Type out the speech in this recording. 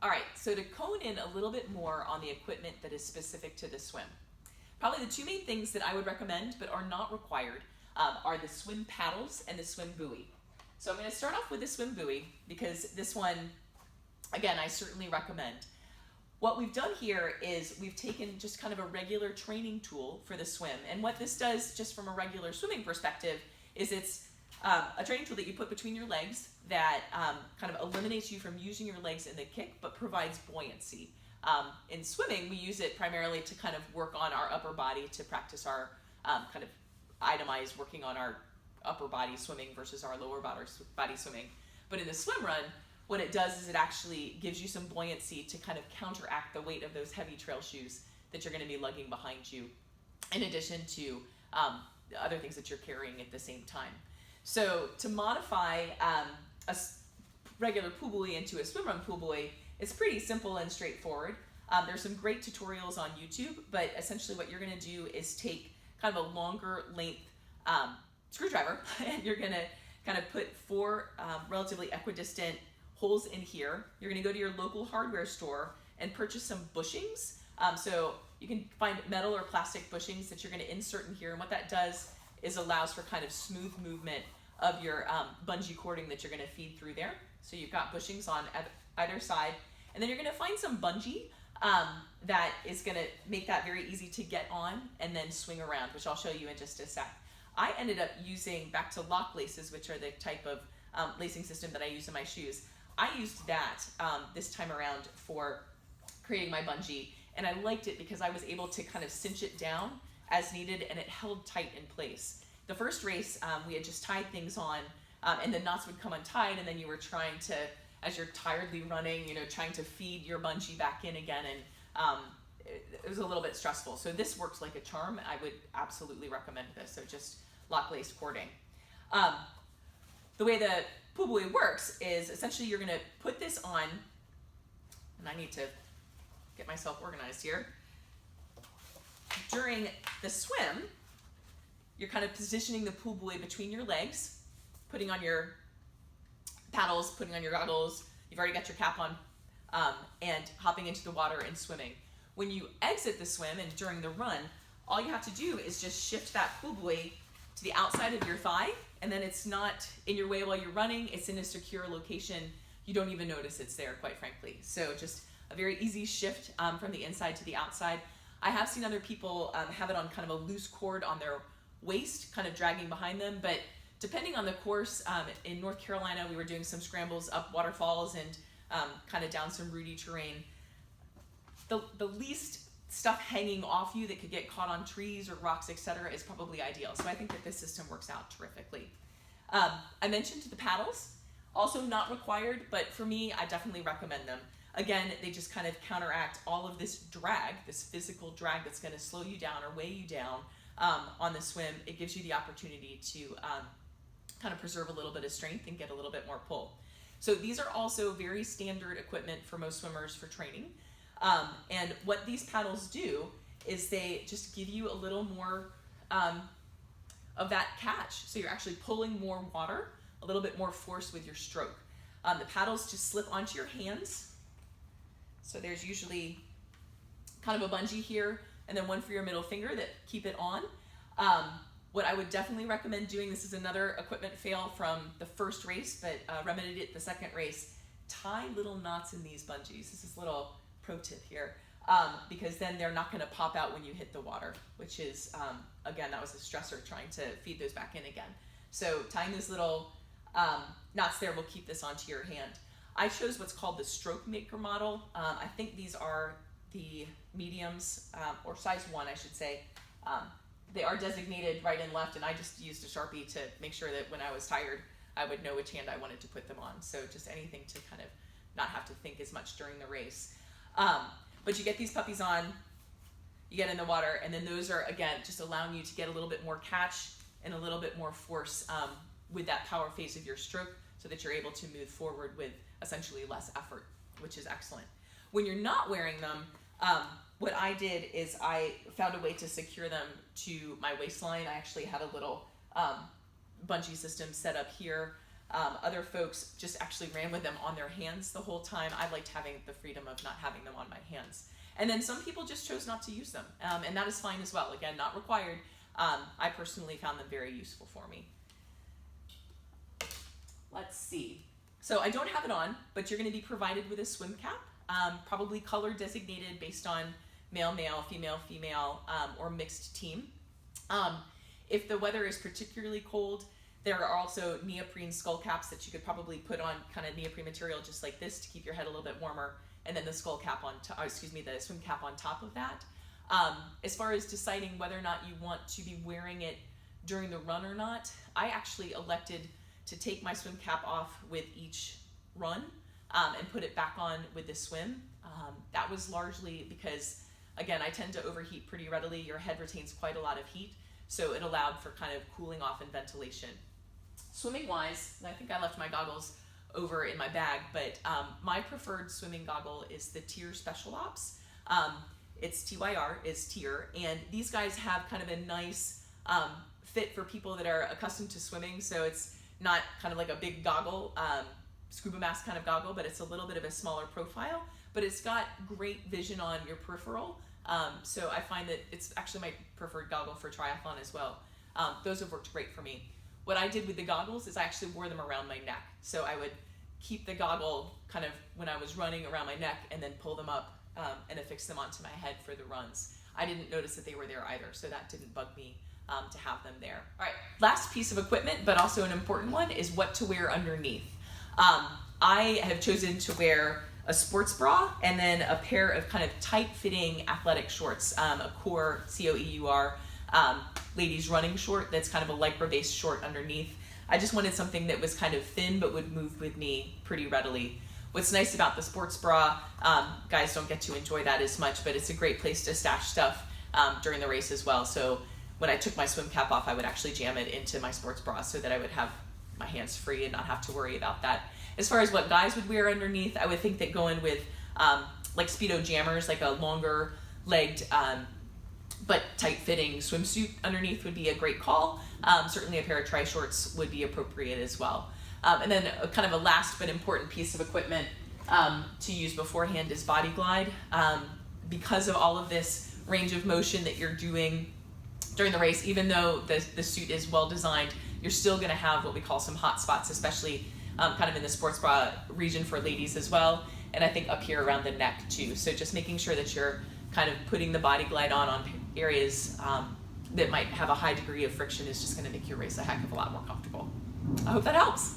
All right, so to hone in a little bit more on the equipment that is specific to the swim, probably the two main things that I would recommend but are not required are the swim paddles and the swim buoy. So I'm going to start off with the swim buoy because this one, again, I certainly recommend. What we've done here is we've taken just kind of a regular training tool for the swim, and what this does just from a regular swimming perspective is it's a training tool that you put between your legs that kind of eliminates you from using your legs in the kick but provides buoyancy. In swimming, we use it primarily to kind of work on our upper body to practice our kind of itemized working on our upper body swimming versus our lower body swimming. But in the swim run, what it does is it actually gives you some buoyancy to kind of counteract the weight of those heavy trail shoes that you're going to be lugging behind you, in addition to other things that you're carrying at the same time. So to modify a regular pool buoy into a swim run pool buoy is pretty simple and straightforward. There's some great tutorials on YouTube, but essentially what you're going to do is take kind of a longer length screwdriver and you're going to kind of put four relatively equidistant holes in here. You're going to go to your local hardware store and purchase some bushings. So you can find metal or plastic bushings that you're going to insert in here, and what that does is allows for kind of smooth movement of your bungee cording that you're going to feed through there. So you've got bushings on either side, and then you're going to find some bungee that is going to make that very easy to get on and then swing around, which I'll show you in just a sec. I ended up using back to lock laces, which are the type of lacing system that I use in my shoes. I used that this time around for creating my bungee, and I liked it because I was able to kind of cinch it down as needed, and it held tight in place. The first race, we had just tied things on, and the knots would come untied, and then you were trying to, as you're tiredly running, trying to feed your bungee back in again, and it was a little bit stressful. So this works like a charm. I would absolutely recommend this. So just lock lace cording. The way the pool buoy works is essentially you're going to put this on, and I need to get myself organized here. During the swim, you're kind of positioning the pool buoy between your legs, putting on your paddles, putting on your goggles, you've already got your cap on, and hopping into the water and swimming. When you exit the swim and during the run, all you have to do is just shift that pool buoy to the outside of your thigh, and then it's not in your way while you're running, it's in a secure location. You don't even notice it's there, quite frankly. So just a very easy shift from the inside to the outside. I have seen other people have it on kind of a loose cord on their waist, kind of dragging behind them, but depending on the course, in North Carolina, we were doing some scrambles up waterfalls and kind of down some rooty terrain. The least stuff hanging off you that could get caught on trees or rocks, etc., is probably ideal. So I think that this system works out terrifically. I mentioned the paddles, also not required, but for me, I definitely recommend them. Again, they just kind of counteract all of this drag, this physical drag that's going to slow you down or weigh you down on the swim. It gives you the opportunity to kind of preserve a little bit of strength and get a little bit more pull. So these are also very standard equipment for most swimmers for training. And what these paddles do is they just give you a little more of that catch. So you're actually pulling more water, a little bit more force with your stroke. The paddles just slip onto your hands. So there's usually kind of a bungee here and then one for your middle finger that keep it on. What I would definitely recommend doing, this is another equipment fail from the first race, but remedied it the second race, tie little knots in these bungees. This is a little pro tip here, because then they're not going to pop out when you hit the water, which is, again, that was a stressor trying to feed those back in again. So tying those little knots there will keep this onto your hand. I chose what's called the Stroke Maker model. I think these are the mediums, or size 1, I should say. They are designated right and left, and I just used a Sharpie to make sure that when I was tired, I would know which hand I wanted to put them on. So just anything to kind of not have to think as much during the race. But you get these puppies on, you get in the water, and then those are, again, just allowing you to get a little bit more catch and a little bit more force with that power phase of your stroke so that you're able to move forward with essentially less effort, which is excellent. When you're not wearing them, what I did is I found a way to secure them to my waistline. I actually had a little bungee system set up here Other folks just actually ran with them on their hands the whole time. I liked having the freedom of not having them on my hands. And then some people just chose not to use them, and that is fine as well. Again, not required. I personally found them very useful for me. Let's see. So I don't have it on, but you're going to be provided with a swim cap, probably color designated based on male, male, female, female, or mixed team. If the weather is particularly cold, there are also neoprene skull caps that you could probably put on, kind of neoprene material just like this to keep your head a little bit warmer, and then the skull cap on top, the swim cap on top of that. As far as deciding whether or not you want to be wearing it during the run or not, I actually elected to take my swim cap off with each run and put it back on with the swim. That was largely because, again, I tend to overheat pretty readily. Your head retains quite a lot of heat, so it allowed for kind of cooling off and ventilation. Swimming wise, I think I left my goggles over in my bag, but my preferred swimming goggle is the Tyr Special Ops. It's TYR, is Tyr, and these guys have kind of a nice fit for people that are accustomed to swimming, so it's not kind of like a big goggle, scuba mask kind of goggle, but it's a little bit of a smaller profile, but it's got great vision on your peripheral, so I find that it's actually my preferred goggle for triathlon as well. Those have worked great for me. What I did with the goggles is I actually wore them around my neck. So I would keep the goggle kind of when I was running around my neck and then pull them up and affix them onto my head for the runs. I didn't notice that they were there either, so that didn't bug me to have them there. All right, last piece of equipment, but also an important one, is what to wear underneath. I have chosen to wear a sports bra and then a pair of kind of tight-fitting athletic shorts, a Core, C-O-E-U-R, ladies running short that's kind of a lycra-based short underneath. I just wanted something that was kind of thin but would move with me pretty readily. What's nice about the sports bra, guys don't get to enjoy that as much, but it's a great place to stash stuff during the race as well. So when I took my swim cap off, I would actually jam it into my sports bra so that I would have my hands free and not have to worry about that. As far as what guys would wear underneath, I would think that going with like Speedo jammers, like a longer legged but tight-fitting swimsuit underneath would be a great call. Certainly a pair of tri-shorts would be appropriate as well. And then kind of a last but important piece of equipment to use beforehand is Body Glide. Because of all of this range of motion that you're doing during the race, even though the suit is well designed, you're still going to have what we call some hot spots, especially kind of in the sports bra region for ladies as well, and I think up here around the neck too. So just making sure that you're kind of putting the Body Glide on areas that might have a high degree of friction is just going to make your race a heck of a lot more comfortable. I hope that helps.